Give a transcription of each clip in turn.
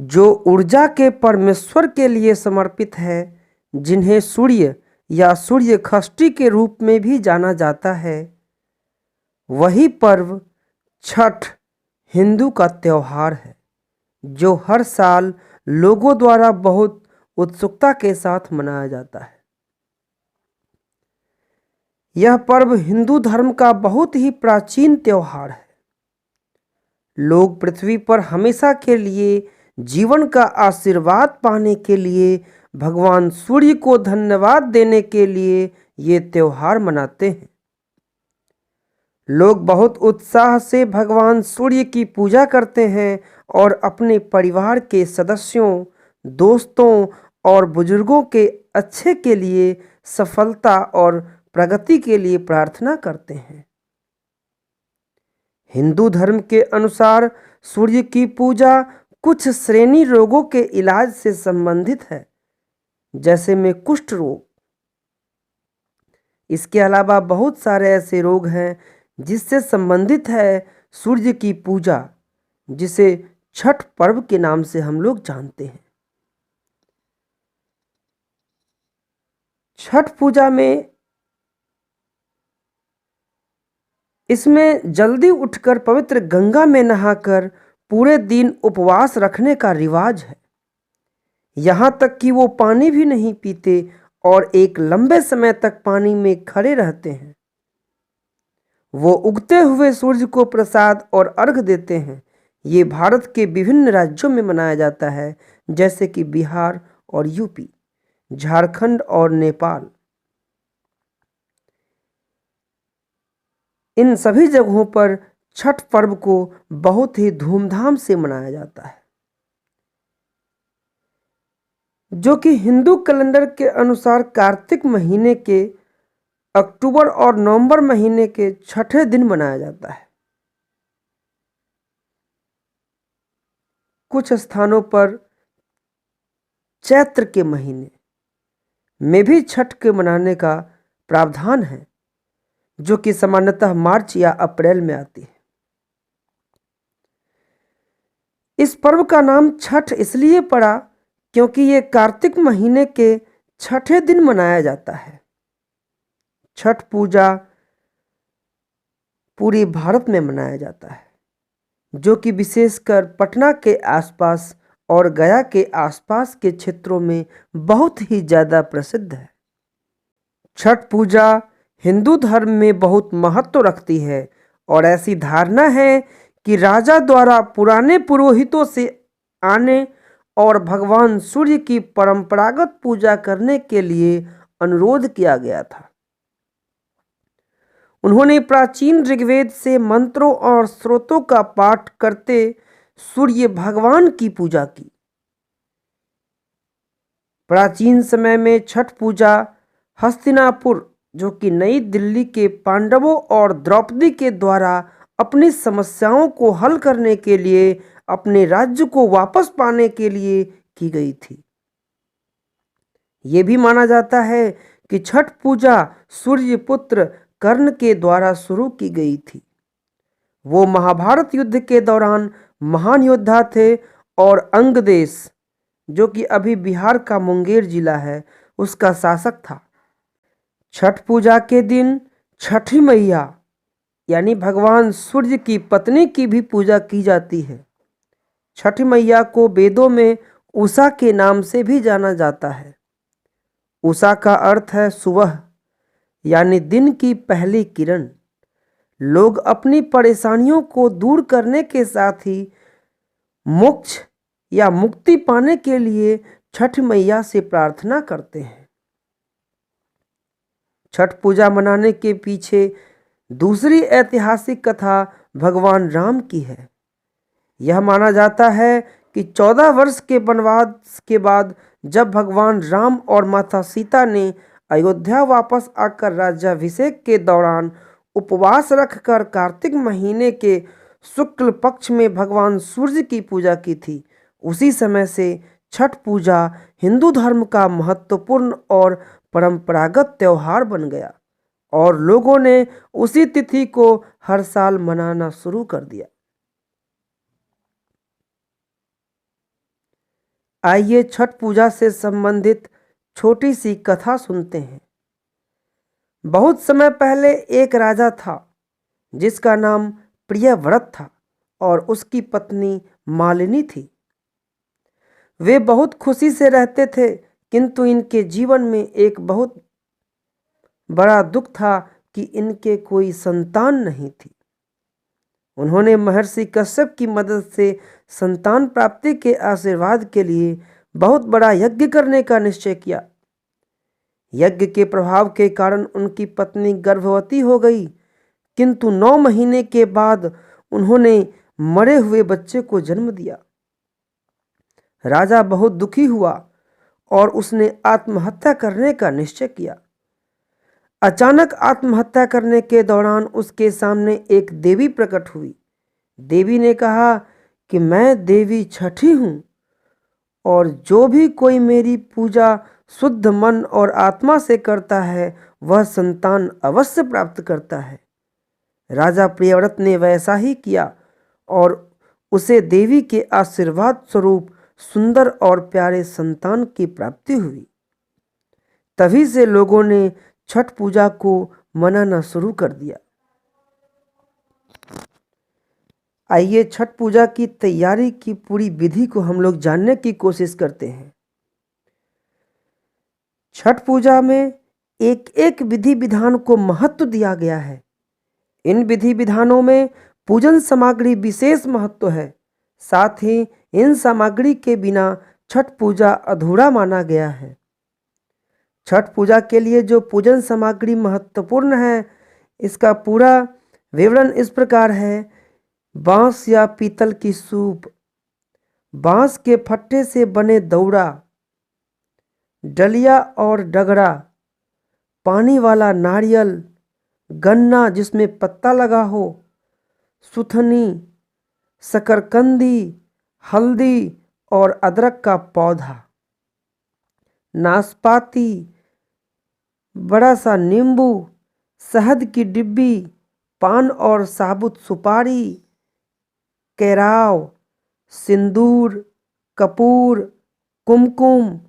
जो ऊर्जा के परमेश्वर के लिए समर्पित है, जिन्हें सूर्य या सूर्य षष्ठी के रूप में भी जाना जाता है। वही पर्व छठ हिंदू का त्योहार है जो हर साल लोगों द्वारा बहुत उत्सुकता के साथ मनाया जाता है। यह पर्व हिंदू धर्म का बहुत ही प्राचीन त्योहार है। लोग पृथ्वी पर हमेशा के लिए जीवन का आशीर्वाद पाने के लिए भगवान सूर्य को धन्यवाद देने के लिए ये त्योहार मनाते हैं। लोग बहुत उत्साह से भगवान सूर्य की पूजा करते हैं और अपने परिवार के सदस्यों, दोस्तों और बुजुर्गों के अच्छे के लिए, सफलता और प्रगति के लिए प्रार्थना करते हैं। हिंदू धर्म के अनुसार सूर्य की पूजा कुछ श्रेणी रोगों के इलाज से संबंधित है, जैसे में कुष्ठ रोग। इसके अलावा बहुत सारे ऐसे रोग हैं जिससे संबंधित है सूर्य की पूजा, जिसे छठ पर्व के नाम से हम लोग जानते हैं। छठ पूजा में इसमें जल्दी उठकर पवित्र गंगा में नहाकर पूरे दिन उपवास रखने का रिवाज है। यहाँ तक कि वो पानी भी नहीं पीते और एक लंबे समय तक पानी में खड़े रहते हैं। वो उगते हुए सूर्य को प्रसाद और अर्घ देते हैं। ये भारत के विभिन्न राज्यों में मनाया जाता है, जैसे कि बिहार और यूपी, झारखंड और नेपाल। इन सभी जगहों पर छठ पर्व को बहुत ही धूमधाम से मनाया जाता है, जो कि हिंदू कैलेंडर के अनुसार कार्तिक महीने के अक्टूबर और नवंबर महीने के छठे दिन मनाया जाता है। कुछ स्थानों पर चैत्र के महीने में भी छठ के मनाने का प्रावधान है, जो कि सामान्यतः मार्च या अप्रैल में आती है। इस पर्व का नाम छठ इसलिए पड़ा क्योंकि ये कार्तिक महीने के छठे दिन मनाया जाता है। छठ पूजा पूरे भारत में मनाया जाता है, जो कि विशेषकर पटना के आसपास और गया के आसपास के क्षेत्रों में बहुत ही ज़्यादा प्रसिद्ध है। छठ पूजा हिंदू धर्म में बहुत महत्व रखती है और ऐसी धारणा है कि राजा द्वारा पुराने पुरोहितों से आने और भगवान सूर्य की परंपरागत पूजा करने के लिए अनुरोध किया गया था। उन्होंने प्राचीन ऋग्वेद से मंत्रों और स्रोतों का पाठ करते सूर्य भगवान की पूजा की। प्राचीन समय में छठ पूजा हस्तिनापुर, जो कि नई दिल्ली के पांडवों और द्रौपदी के द्वारा अपनी समस्याओं को हल करने के लिए अपने राज्य को वापस पाने के लिए की गई थी। ये भी माना जाता है कि छठ पूजा सूर्य पुत्र कर्ण के द्वारा शुरू की गई थी। वो महाभारत युद्ध के दौरान महान योद्धा थे और अंगदेश, जो कि अभी बिहार का मुंगेर जिला है, उसका शासक था। छठ पूजा के दिन छठी मैया यानी भगवान सूर्य की पत्नी की भी पूजा की जाती है। छठी मैया को वेदों में उषा के नाम से भी जाना जाता है। उषा का अर्थ है सुबह, यानी दिन की पहली किरण। लोग अपनी परेशानियों को दूर करने के साथ ही मोक्ष या मुक्ति पाने के लिए छठ मैया से प्रार्थना करते हैं। छठ पूजा मनाने के पीछे दूसरी ऐतिहासिक कथा भगवान राम की है। यह माना जाता है कि 14 वर्ष के वनवास के बाद जब भगवान राम और माता सीता ने अयोध्या वापस आकर राज्याभिषेक के दौरान उपवास रखकर कार्तिक महीने के शुक्ल पक्ष में भगवान सूर्य की पूजा की थी, उसी समय से छठ पूजा हिंदू धर्म का महत्वपूर्ण और परंपरागत त्योहार बन गया और लोगों ने उसी तिथि को हर साल मनाना शुरू कर दिया। आइए छठ पूजा से संबंधित छोटी सी कथा सुनते हैं। बहुत समय पहले एक राजा था जिसका नाम प्रियव्रत था और उसकी पत्नी मालिनी थी। वे बहुत खुशी से रहते थे, किंतु इनके जीवन में एक बहुत बड़ा दुख था कि इनके कोई संतान नहीं थी। उन्होंने महर्षि कश्यप की मदद से संतान प्राप्ति के आशीर्वाद के लिए बहुत बड़ा यज्ञ करने का निश्चय किया। यज्ञ के प्रभाव के कारण उनकी पत्नी गर्भवती हो गई, किंतु 9 महीने के बाद उन्होंने मरे हुए बच्चे को जन्म दिया। राजा बहुत दुखी हुआ और उसने आत्महत्या करने का निश्चय किया। अचानक आत्महत्या करने के दौरान उसके सामने एक देवी प्रकट हुई। देवी ने कहा कि मैं देवी छठी हूँ और जो भी कोई मेरी पूजा शुद्ध मन और आत्मा से करता है वह संतान अवश्य प्राप्त करता है। राजा प्रियव्रत ने वैसा ही किया और उसे देवी के आशीर्वाद स्वरूप सुंदर और प्यारे संतान की प्राप्ति हुई। तभी से लोगों ने छठ पूजा को मनाना शुरू कर दिया। आइए छठ पूजा की तैयारी की पूरी विधि को हम लोग जानने की कोशिश करते हैं। छठ पूजा में एक एक विधि विधान को महत्व दिया गया है। इन विधि विधानों में पूजन सामग्री विशेष महत्व है। साथ ही इन सामग्री के बिना छठ पूजा अधूरा माना गया है। छठ पूजा के लिए जो पूजन सामग्री महत्वपूर्ण है, इसका पूरा विवरण इस प्रकार है। बांस या पीतल की सूप, बांस के फट्टे से बने दौरा, डलिया और डगरा, पानी वाला नारियल, गन्ना जिसमें पत्ता लगा हो, सुथनी, शकरकंदी, हल्दी और अदरक का पौधा, नाशपाती, बड़ा सा नींबू, शहद की डिब्बी, पान और साबुत सुपारी, केराव, सिंदूर, कपूर, कुमकुम,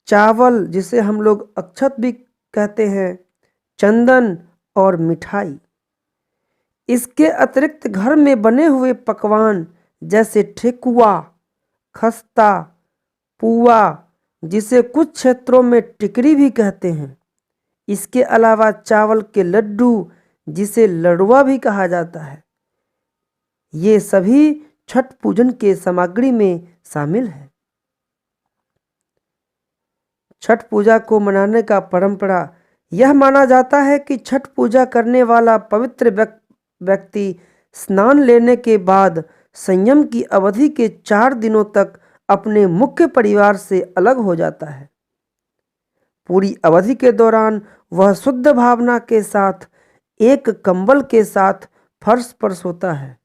चावल जिसे हम लोग अक्षत भी कहते हैं, चंदन और मिठाई। इसके अतिरिक्त घर में बने हुए पकवान जैसे ठेकुआ, खस्ता, पुआ जिसे कुछ क्षेत्रों में टिकरी भी कहते हैं। इसके अलावा चावल के लड्डू जिसे लड़ुआ भी कहा जाता है, ये सभी छठ पूजन के सामग्री में शामिल है। छठ पूजा को मनाने का परंपरा यह माना जाता है कि छठ पूजा करने वाला पवित्र व्यक्ति स्नान लेने के बाद संयम की अवधि के 4 दिनों तक अपने मुख्य परिवार से अलग हो जाता है। पूरी अवधि के दौरान वह शुद्ध भावना के साथ एक कंबल के साथ फर्श पर सोता है।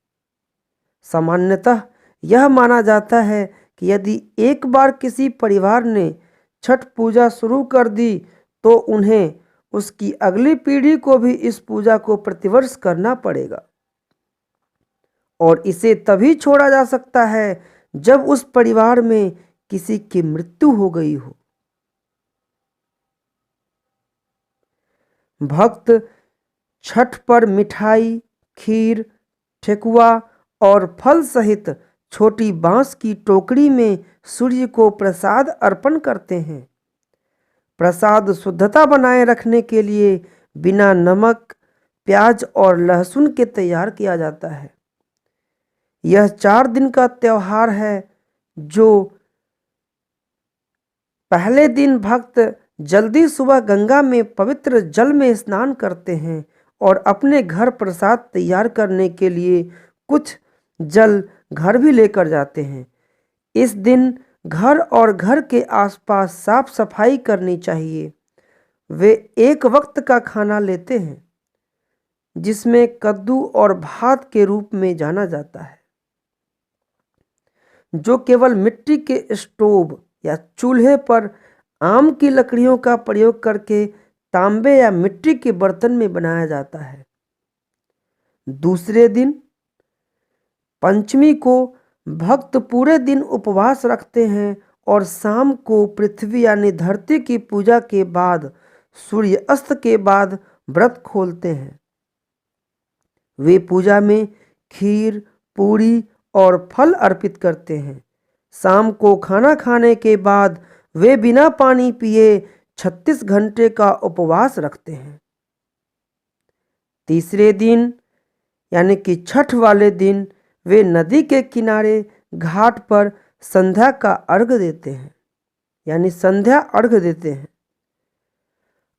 सामान्यतः यह माना जाता है कि यदि एक बार किसी परिवार ने छठ पूजा शुरू कर दी तो उन्हें उसकी अगली पीढ़ी को भी इस पूजा को प्रतिवर्ष करना पड़ेगा और इसे तभी छोड़ा जा सकता है जब उस परिवार में किसी की मृत्यु हो गई हो। भक्त छठ पर मिठाई, खीर, ठेकुआ और फल सहित छोटी बांस की टोकरी में सूर्य को प्रसाद अर्पण करते हैं। प्रसाद शुद्धता बनाए रखने के लिए बिना नमक, प्याज और लहसुन के तैयार किया जाता है। यह 4 दिन का त्योहार है जो पहले दिन भक्त जल्दी सुबह गंगा में पवित्र जल में स्नान करते हैं और अपने घर प्रसाद तैयार करने के लिए कुछ जल घर भी लेकर जाते हैं। इस दिन घर और घर के आसपास साफ सफाई करनी चाहिए। वे एक वक्त का खाना लेते हैं जिसमें कद्दू और भात के रूप में जाना जाता है, जो केवल मिट्टी के स्टोव या चूल्हे पर आम की लकड़ियों का प्रयोग करके तांबे या मिट्टी के बर्तन में बनाया जाता है। दूसरे दिन पंचमी को भक्त पूरे दिन उपवास रखते हैं और शाम को पृथ्वी यानी धरती की पूजा के बाद सूर्य अस्त के बाद व्रत खोलते हैं। वे पूजा में खीर, पूरी और फल अर्पित करते हैं। शाम को खाना खाने के बाद वे बिना पानी पिए 36 घंटे का उपवास रखते हैं। तीसरे दिन यानी कि छठ वाले दिन वे नदी के किनारे घाट पर संध्या का अर्घ देते हैं, यानी संध्या अर्घ देते हैं।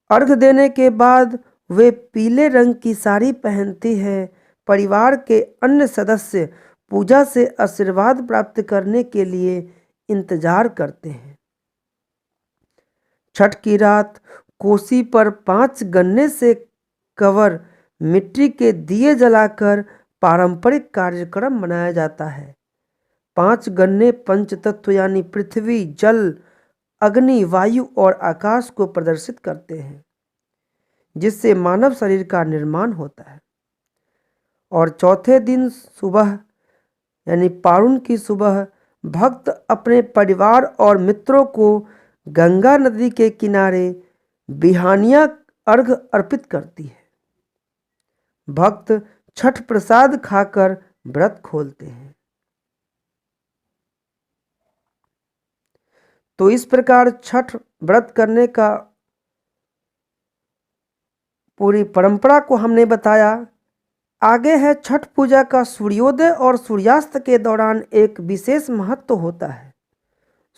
अर्घ देने के बाद वे पीले रंग की साड़ी पहनती है। परिवार के अन्य सदस्य पूजा से आशीर्वाद प्राप्त करने के लिए इंतजार करते हैं। छठ की रात कोसी पर 5 गन्ने से कवर मिट्टी के दिए जलाकर पारंपरिक कार्यक्रम मनाया जाता है। 5 गन्ने पंचतत्व यानी पृथ्वी, जल, अग्नि, वायु और आकाश को प्रदर्शित करते हैं, जिससे मानव शरीर का निर्माण होता है। और चौथे दिन सुबह यानी पारुण की सुबह भक्त अपने परिवार और मित्रों को गंगा नदी के किनारे बिहानिया अर्घ अर्पित करती है। भक्त छठ प्रसाद खाकर व्रत खोलते हैं। तो इस प्रकार छठ व्रत करने का पूरी परंपरा को हमने बताया। आगे है छठ पूजा का सूर्योदय और सूर्यास्त के दौरान एक विशेष महत्व होता है।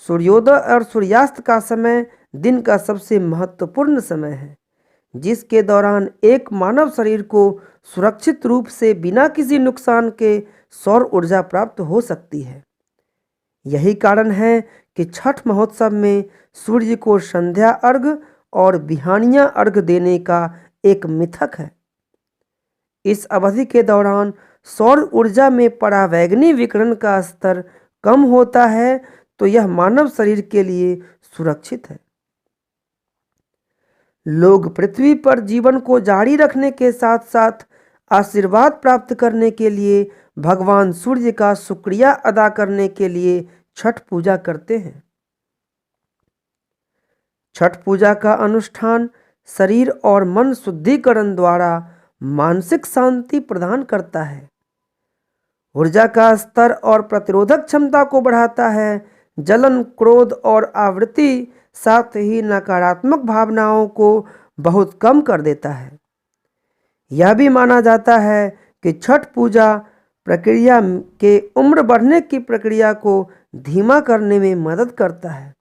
सूर्योदय और सूर्यास्त का समय दिन का सबसे महत्वपूर्ण समय है, जिसके दौरान एक मानव शरीर को सुरक्षित रूप से बिना किसी नुकसान के सौर ऊर्जा प्राप्त हो सकती है। यही कारण है कि छठ महोत्सव में सूर्य को संध्या अर्घ और बिहानिया अर्घ देने का एक मिथक है। इस अवधि के दौरान सौर ऊर्जा में परावैंगनी विकिरण का स्तर कम होता है, तो यह मानव शरीर के लिए सुरक्षित है। लोग पृथ्वी पर जीवन को जारी रखने के साथ साथ आशीर्वाद प्राप्त करने के लिए भगवान सूर्य का शुक्रिया अदा करने के लिए छठ पूजा करते हैं। छठ पूजा का अनुष्ठान शरीर और मन शुद्धिकरण द्वारा मानसिक शांति प्रदान करता है, ऊर्जा का स्तर और प्रतिरोधक क्षमता को बढ़ाता है, जलन, क्रोध और आवृत्ति, साथ ही नकारात्मक भावनाओं को बहुत कम कर देता है। यह भी माना जाता है कि छठ पूजा प्रक्रिया के उम्र बढ़ने की प्रक्रिया को धीमा करने में मदद करता है।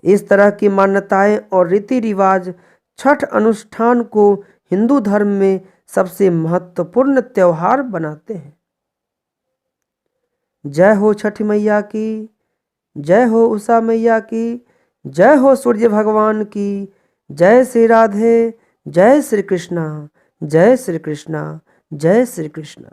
इस तरह की मान्यताएं और रीति रिवाज छठ अनुष्ठान को हिंदू धर्म में सबसे महत्वपूर्ण त्योहार बनाते हैं। जय हो छठ मैया की, जय हो उषा मैया की, जय हो सूर्य भगवान की, जय श्री राधे, जय श्री कृष्णा, जय श्री कृष्णा, जय श्री कृष्णा।